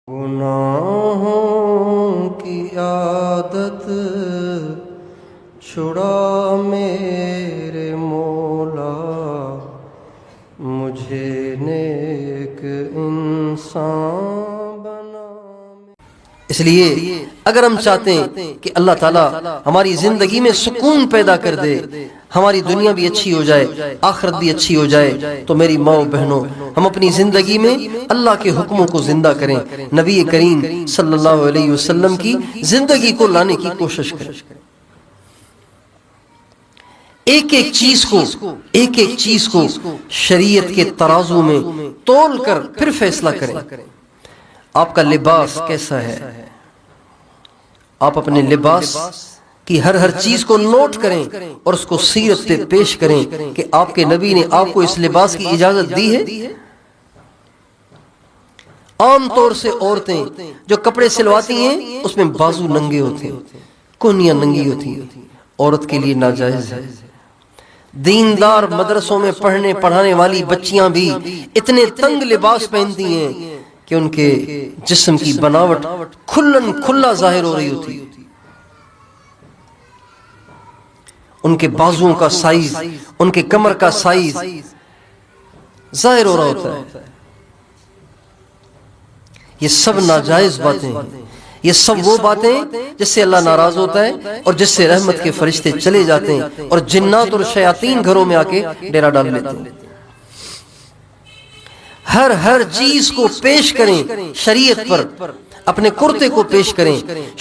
گناہوں کی عادت چھڑا میرے مولا، مجھے نیک انسان بنا۔ اس لیے اگر ہم چاہتے ہیں کہ اللہ تعالیٰ ہماری زندگی میں سکون پیدا کر دے، ہماری دنیا بھی اچھی ہو جائے، آخرت بھی اچھی ہو جائے، تو میری ماں و بہنوں، ہم اپنی زندگی میں اللہ کے حکموں کو زندہ کریں، نبی کریم صلی اللہ علیہ وسلم کی زندگی کو لانے کی کوشش کریں۔ ایک ایک چیز کو شریعت کے ترازو میں تول کر پھر فیصلہ کریں۔ آپ کا لباس کیسا ہے، آپ اپنے لباس کی ہر چیز کو نوٹ کریں اور اس کو سیرت پہ پیش کریں کہ آپ کے نبی نے آپ کو اس لباس کی اجازت دی ہے۔ عام طور سے عورتیں جو کپڑے سلواتی ہیں اس میں بازو ننگے ہوتے ہیں، کونیاں ننگی ہوتی ہیں، عورت کے لیے ناجائز ہے۔ دیندار مدرسوں میں پڑھانے والی بچیاں بھی اتنے تنگ لباس پہنتی ہیں کہ ان کے جسم کی بناوٹ کھلا ظاہر ہو رہی ہوتی ہے، ان کے بازوؤں کا سائز، ان کے کمر کا سائز ظاہر ہو رہا ہوتا ہے۔ یہ سب ناجائز باتیں ہیں، یہ سب وہ باتیں جس سے اللہ ناراض ہوتا ہے اور جس سے رحمت کے فرشتے چلے جاتے ہیں اور جنات اور شیاطین گھروں میں آ کے ڈیرا ڈال لیتے ہیں۔ ہر چیز کو پیش کریں شریعت پر، اپنے کرتے کو پیش کریں،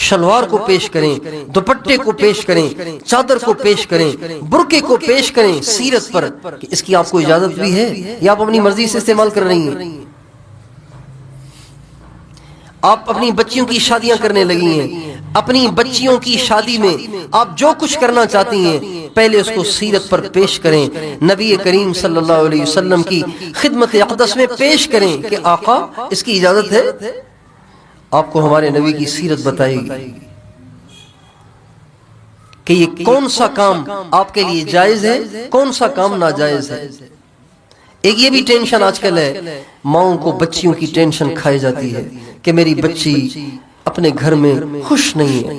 شلوار کو پیش کریں، دوپٹے کو پیش کریں، چادر کو پیش کریں، برقعے کو پیش کریں سیرت پر کہ اس کی آپ کو اجازت بھی ہے یا آپ اپنی مرضی سے استعمال کر رہی ہیں۔ آپ اپنی بچیوں کی شادیاں کرنے لگی ہیں، اپنی بچیوں کی شادی میں آپ جو کچھ کرنا چاہتی ہیں پہلے اس کو سیرت پر پیش کریں، نبی کریم صلی اللہ علیہ وسلم کی خدمت اقدس میں پیش کریں کہ آقا اس کی اجازت ہے۔ آپ کو ہمارے نبی کی سیرت بتائے گی کہ یہ کون سا کام آپ کے لیے جائز ہے، کون سا کام ناجائز ہے۔ ایک یہ بھی ٹینشن آج کل ہے، ماؤں کو بچیوں کی ٹینشن کھائی جاتی ہے کہ میری بچی اپنے گھر میں خوش نہیں ہے،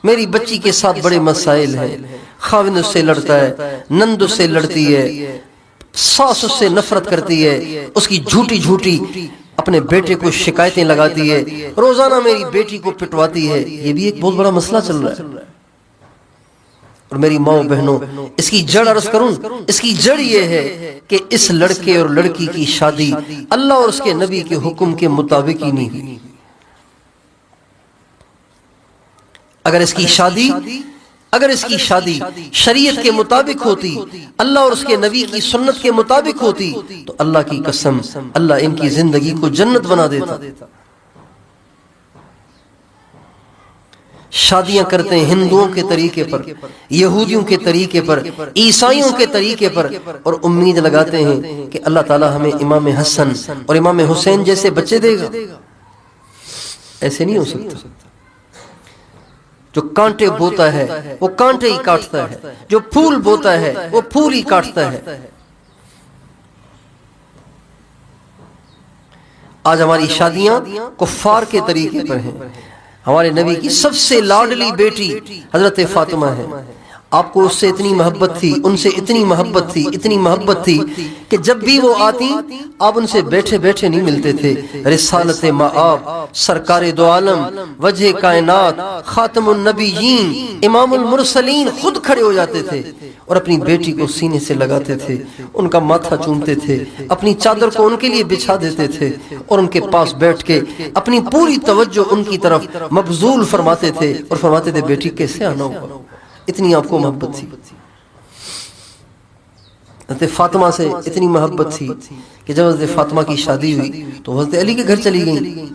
میری بچی کے ساتھ بڑے مسائل ہیں، خاوند اس سے لڑتا ہے، نند اس سے لڑتی ہے، ساس اس سے نفرت کرتی ہے، اس کی جھوٹی اپنے بیٹے کو شکایتیں لگاتی ہے، روزانہ میری بیٹی کو پٹواتی ہے۔ یہ بھی ایک بہت بڑا مسئلہ چل رہا ہے۔ اور میری ماں و بہنوں، اس کی جڑ عرض کروں، اس کی جڑ یہ ہے کہ اس لڑکے اور لڑکی کی شادی اللہ اور اس کے نبی کے حکم کے مطابق ہی نہیں ہوئی۔ اگر اس کی شادی شریعت کے مطابق ہوتی، اللہ اور اس کے نبی کی سنت کے مطابق ہوتی، تو اللہ کی قسم اللہ ان کی زندگی کو جنت بنا دیتا۔ شادیاں کرتے ہیں ہندوؤں کے طریقے پر، یہودیوں کے طریقے پر، عیسائیوں کے طریقے پر، اور امید لگاتے ہیں کہ اللہ تعالیٰ ہمیں امام حسن اور امام حسین جیسے بچے دے گا۔ ایسے نہیں ہو سکتا۔ جو کانٹے بوتا ہے وہ کانٹے ہی کاٹتا ہے، جو پھول بوتا ہے وہ پھول ہی کاٹتا ہے۔ آج ہماری شادیاں کفار کے طریقے پر ہیں۔ ہمارے نبی کی سب سے لاڈلی بیٹی حضرت فاطمہ ہے، آپ کو اس سے اتنی محبت تھی، ان سے اتنی محبت تھی کہ جب بھی وہ آتی آپ ان سے بیٹھے نہیں ملتے تھے۔ رسالت مآب، سرکار دو عالم، وجہ کائنات، خاتم النبیین، امام المرسلین خود کھڑے ہو جاتے تھے اور اپنی بیٹی کو سینے سے لگاتے تھے، ان کا ماتھا چومتے تھے، اپنی چادر کو ان کے لیے بچھا دیتے تھے اور ان کے پاس بیٹھ کے اپنی پوری توجہ ان کی طرف مبذول فرماتے تھے اور فرماتے تھے بیٹی کیسے آنا ہوگا۔ اتنی آپ کو محبت تھی، حضرت فاطمہ سے اتنی محبت تھی کہ جب حضرت فاطمہ کی شادی ہوئی تو حضرت علی کے گھر چلی گئیں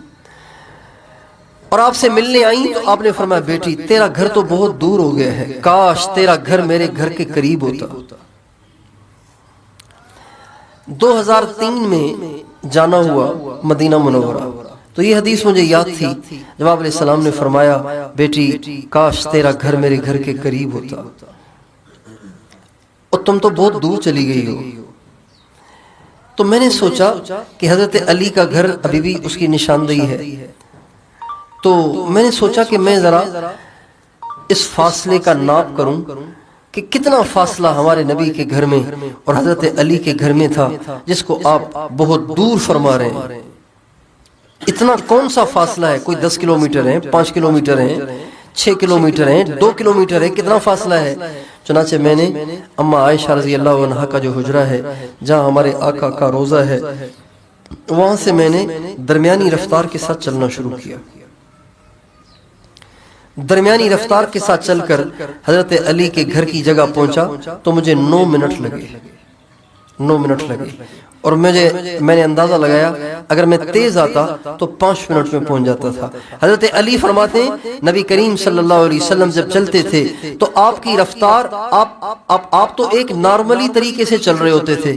اور آپ سے ملنے آئیں تو آپ نے فرمایا بیٹی تیرا گھر تو بہت دور ہو گیا ہے، کاش تیرا گھر میرے گھر کے قریب ہوتا۔ 2003 میں جانا ہوا مدینہ منورہ، تو یہ حدیث مجھے یاد تھی جب آپ علیہ السلام نے فرمایا بیٹی کاش تیرا گھر میرے گھر کے قریب ہوتا، اور تم تو بہت دور چلی گئی ہو۔ تو میں نے سوچا کہ حضرت علی کا گھر ابھی بھی اس کی نشاندہی ہے، تو میں نے سوچا کہ میں ذرا اس فاصلے کا ناپ کروں کہ کتنا فاصلہ ہمارے نبی کے گھر میں اور حضرت علی کے گھر میں تھا، جس کو آپ بہت دور فرما رہے ہیں۔ اتنا کون سا فاصلہ ہے؟ کوئی 10 کلومیٹر ہے، 5 کلومیٹر ہے، 6 کلومیٹر ہے، 2 کلومیٹر ہے، کتنا فاصلہ ہے؟ چنانچہ میں نے اما عائشہ رضی اللہ عنہا کا جو حجرہ ہے جہاں ہمارے آقا کا روضہ ہے، وہاں سے میں نے درمیانی رفتار کے ساتھ چلنا شروع کیا۔ درمیانی رفتار کے ساتھ چل کر حضرت علی کے گھر کی جگہ پہنچا تو مجھے 9 منٹ لگے، 9 منٹ لگے، اور میں نے اندازہ لگایا اگر میں تیز آتا تو 5 منٹ میں پہنچ جاتا تھا۔ حضرت علی فرماتے ہیں نبی کریم صلی اللہ علیہ وسلم جب چلتے تھے تو آپ کی رفتار، آپ تو ایک نارملی طریقے سے چل رہے ہوتے تھے،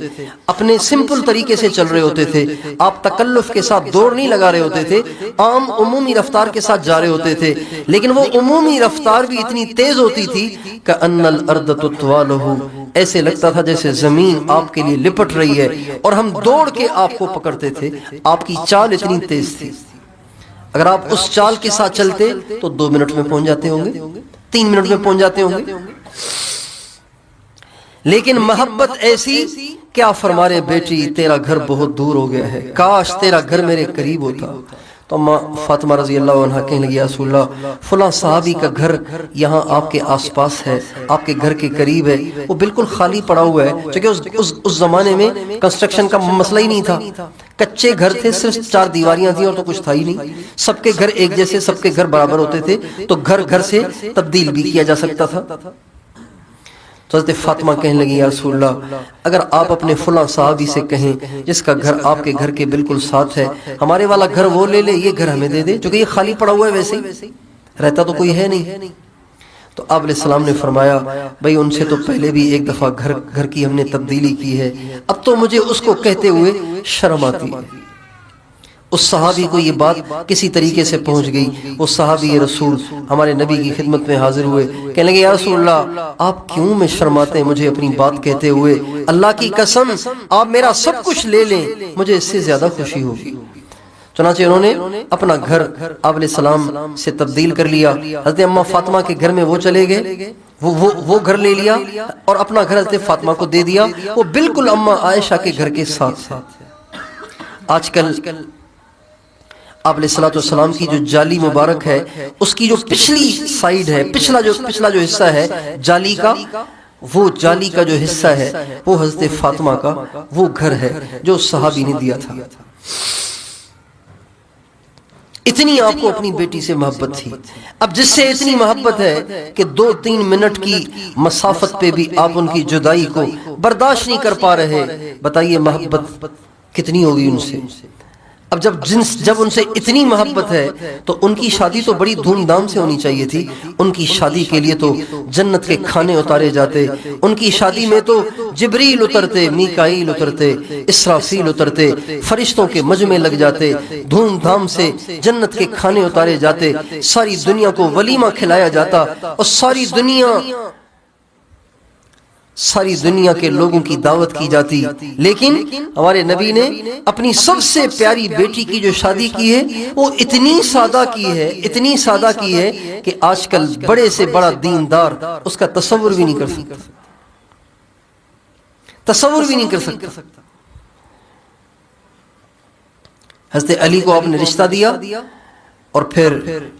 اپنے سمپل طریقے سے چل رہے ہوتے تھے، آپ تکلف کے ساتھ دوڑ نہیں لگا رہے ہوتے تھے، عام عمومی رفتار کے ساتھ جا رہے ہوتے تھے، لیکن وہ عمومی رفتار بھی اتنی تیز ہوتی تھی کہ ان الارض تطوالہ، ایسے لگتا تھا جیسے زمین آپ کے لیے لپٹ رہی ہے، اور ہم دوڑ کے آپ کو پکڑتے تھے۔ آپ کی چال اتنی تیز تھی، اگر آپ اس چال کے ساتھ چلتے تو 2 منٹ میں پہنچ جاتے ہوں گے، 3 منٹ میں پہنچ جاتے ہوں گے۔ لیکن محبت ایسی کہ آپ فرما رہے بیٹی تیرا گھر بہت دور ہو گیا ہے، کاش تیرا گھر میرے قریب ہوتا۔ تو اما فاطمہ رضی اللہ عنہا کہنے لگی یا رسول اللہ فلاں صحابی کا گھر یہاں آپ کے آس پاس ہے، آپ کے گھر کے قریب ہے، وہ بالکل خالی پڑا ہوا ہے، چونکہ اس زمانے میں کنسٹرکشن کا مسئلہ ہی نہیں تھا، کچے گھر تھے، صرف 4 دیواریاں تھیں اور تو کچھ تھا ہی نہیں، سب کے گھر ایک جیسے، سب کے گھر برابر ہوتے تھے، تو گھر سے تبدیل بھی کیا جا سکتا تھا۔ تو حضرت فاطمہ کہنے لگی یا رسول اللہ اگر آپ اپنے فلاں صحابی سے کہیں جس کا گھر آپ کے گھر کے بالکل ساتھ ہے، ہمارے والا گھر وہ لے لے، یہ گھر ہمیں دے دے، چونکہ یہ خالی پڑا ہوا ہے، ویسے ہی رہتا تو کوئی ہے نہیں۔ تو آپ علیہ السلام نے فرمایا بھئی ان سے تو پہلے بھی ایک دفعہ گھر کی ہم نے تبدیلی کی ہے، اب تو مجھے اس کو کہتے ہوئے شرم آتی ہے۔ اس صحابی کو یہ بات کسی طریقے سے پہنچ گئی، وہ صحابی رسول ہمارے نبی کی خدمت میں حاضر ہوئے، کہنے لگے یا رسول اللہ آپ کیوں میں شرماتے ہیں مجھے اپنی بات کہتے ہوئے، اللہ کی قسم آپ میرا سب کچھ لے لیں مجھے اس سے زیادہ خوشی ہوگی۔ چنانچہ انہوں نے اپنا گھر آپ علیہ السلام سے تبدیل کر لیا، حضرت اماں فاطمہ کے گھر میں وہ چلے گئے، وہ گھر لے لیا اور اپنا گھر حضرت فاطمہ کو دے دیا، وہ بالکل اماں عائشہ کے گھر کے ساتھ ہے۔ آج کل آپ علیہ السلام کی جو جالی مبارک ہے، اس کی جو پچھلی سائیڈ ہے، پچھلا جو حصہ ہے جالی کا، وہ جالی کا جو حصہ ہے وہ حضرت فاطمہ کا وہ گھر ہے جو صحابی نے دیا تھا۔ اتنی آپ کو اپنی بیٹی سے محبت تھی، اب جس سے اتنی محبت ہے کہ 2-3 منٹ کی مسافت پہ بھی آپ ان کی جدائی کو برداشت نہیں کر پا رہے، بتائیے محبت کتنی ہوگی ان سے۔ اب جب ان سے اتنی محبت ہے تو ان کی شادی تو بڑی دھوم دھام سے ہونی چاہیے تھی، ان کی شادی کے لیے تو جنت کے کھانے اتارے جاتے، ان کی شادی میں تو جبریل اترتے، میکائیل اترتے، اسرافیل اترتے، فرشتوں کے مجمع لگ جاتے، دھوم دھام سے جنت کے کھانے اتارے جاتے، ساری دنیا کو ولیمہ کھلایا جاتا اور ساری دنیا کے لوگوں کی دعوت کی جاتی، لیکن ہمارے نبی نے اپنی سب سے پیاری بیٹی کی جو شادی کی ہے وہ اتنی سادہ کی ہے کہ آج کل بڑے سے بڑا دیندار اس کا تصور بھی نہیں کر سکتا۔ حضرت علی کو آپ نے رشتہ دیا اور پھر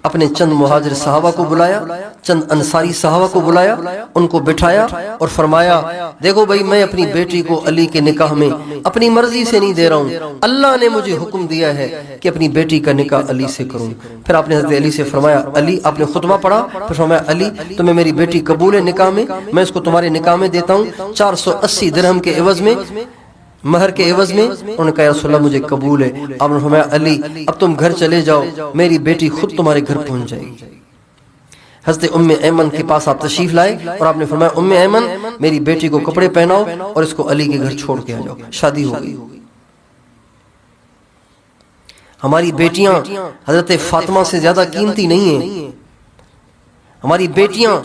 اپنے چند مہاجر صحابہ کو بلایا، چند انصاری صحابہ کو بلایا، ان کو بٹھایا اور فرمایا دیکھو بھائی میں اپنی بیٹی کو علی کے نکاح میں اپنی مرضی سے نہیں دے رہا ہوں، اللہ نے مجھے حکم دیا ہے کہ اپنی بیٹی کا نکاح علی سے کروں۔ پھر آپ نے حضرت علی سے فرمایا، علی آپ نے خطبہ پڑھا، پھر فرمایا علی تمہیں میری بیٹی قبول ہے نکاح میں اس کو تمہارے نکاح میں دیتا ہوں 480 درہم کے عوض میں، مہر کے عوض میں۔ انہوں نے کہا یا رسول اللہ مجھے قبول ہے۔ آپ نے فرمایا علی اب تم گھر چلے جاؤ، میری بیٹی خود تمہارے گھر پہنچ جائے گی۔ حضرت ام ایمن کے پاس آپ تشریف لائے اور آپ نے فرمایا ام ایمن میری بیٹی کو کپڑے پہناؤ اور اس کو علی کے گھر چھوڑ کے آ جاؤ، شادی ہو گئی۔ ہماری بیٹیاں حضرت فاطمہ سے زیادہ قیمتی نہیں ہیں، ہماری بیٹیاں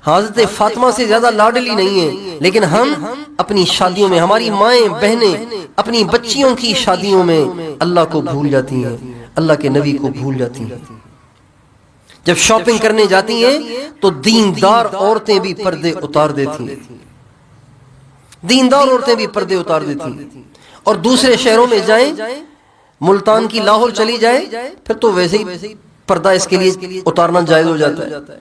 حضرت فاطمہ سے زیادہ لاڈلی نہیں ہیں، لیکن ہم اپنی شادیوں میں، ہماری مائیں بہنیں اپنی بچیوں کی شادیوں میں اللہ کو بھول جاتی ہیں، اللہ کے نبی کو بھول جاتی ہیں۔ جب شاپنگ کرنے جاتی ہیں تو دیندار عورتیں بھی پردے اتار دیتی ہیں، دیندار عورتیں بھی پردے اتار دیتی ہیں، اور دوسرے شہروں میں جائیں، ملتان کی لاہور چلی جائے پھر تو ویسے ہی پردہ اس کے لیے اتارنا جائز ہو جاتا ہے۔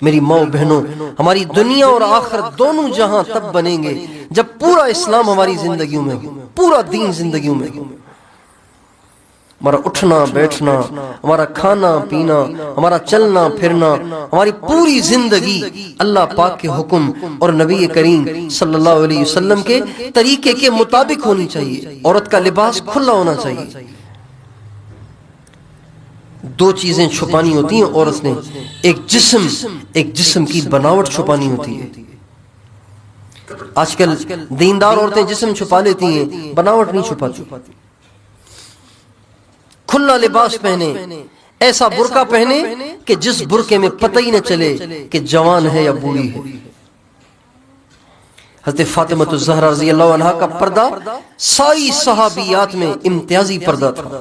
میری ماں بہنوں، ہماری دنیا اور آخرت دونوں جہاں تب بنیں گے جب پورا اسلام ہماری زندگیوں میں ہو، پورا دین زندگیوں میں ہو۔ ہمارا اٹھنا بیٹھنا، ہمارا کھانا پینا، ہمارا چلنا پھرنا، ہماری پوری زندگی اللہ پاک کے حکم اور نبی کریم صلی اللہ علیہ وسلم کے طریقے کے مطابق ہونی چاہیے۔ عورت کا لباس کھلا ہونا چاہیے۔ دو چیزیں چھپانی ہوتی ہیں عورت نے، ایک جسم کی بناوٹ چھپانی ہوتی ہے۔ آج کل دیندار عورتیں جسم چھپا لیتی ہیں، بناوٹ نہیں چھپاتی۔ کھلا لباس پہنے، ایسا برقع پہنے کہ جس برقعے میں پتہ ہی نہ چلے کہ جوان ہے یا بوڑھی ہے۔ حضرت فاطمہ الزہرا رضی اللہ عنہا کا پردہ ساری صحابیات میں امتیازی پردہ تھا،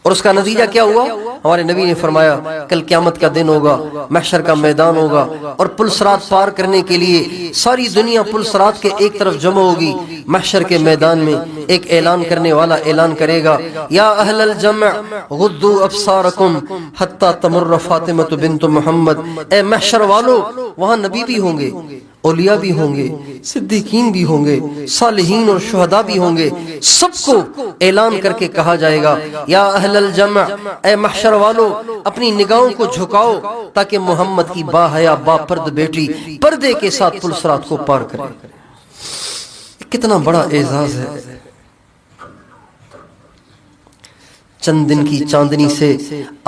اور اس کا نتیجہ کیا ہوا؟ ہمارے نبی نے فرمایا کل قیامت کا دن ہوگا، محشر کا میدان ہوگا، اور پل صراط پار کرنے کے لیے ساری دنیا پل صراط کے ایک طرف جمع ہوگی۔ محشر کے میدان میں ایک اعلان کرنے والا اعلان کرے گا، یا اہل الجمع غضوا ابصارکم حتی تمر فاطمہ بنت محمد۔ اے محشر والو، وہاں نبی بھی ہوں گے، اولیاء بھی ہوں گے، صدیقین بھی ہوں گے، صالحین اور شہداء بھی ہوں گے۔ سب کو اعلان کر کے کہا جائے گا، یا اہل الجمع، اے محشر والو، اپنی نگاہوں کو جھکاؤ تاکہ محمد کی با حیا با پرد بیٹی پردے کے ساتھ پل صراط کو پار کرے۔ کتنا بڑا اعزاز ہے۔ چند دن کی چاندنی سے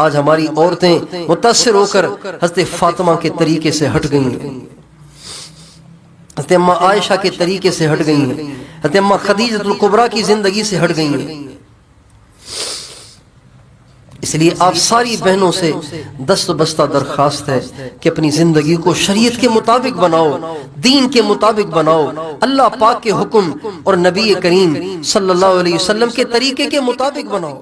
آج ہماری عورتیں متاثر ہو کر حضرت فاطمہ کے طریقے سے ہٹ گئی ہیں، حضرت اماں عائشہ کے طریقے سے ہٹ گئی ہیں، حضرت اماں خدیجہ الکبریٰ کی زندگی سے ہٹ گئی ہیں۔ اس لیے آپ ساری بہنوں سے دست بستہ درخواست ہے کہ اپنی زندگی کو شریعت کے مطابق بناؤ، دین کے مطابق بناؤ، اللہ پاک کے حکم اور نبی کریم صلی اللہ علیہ وسلم کے طریقے کے مطابق بناؤ۔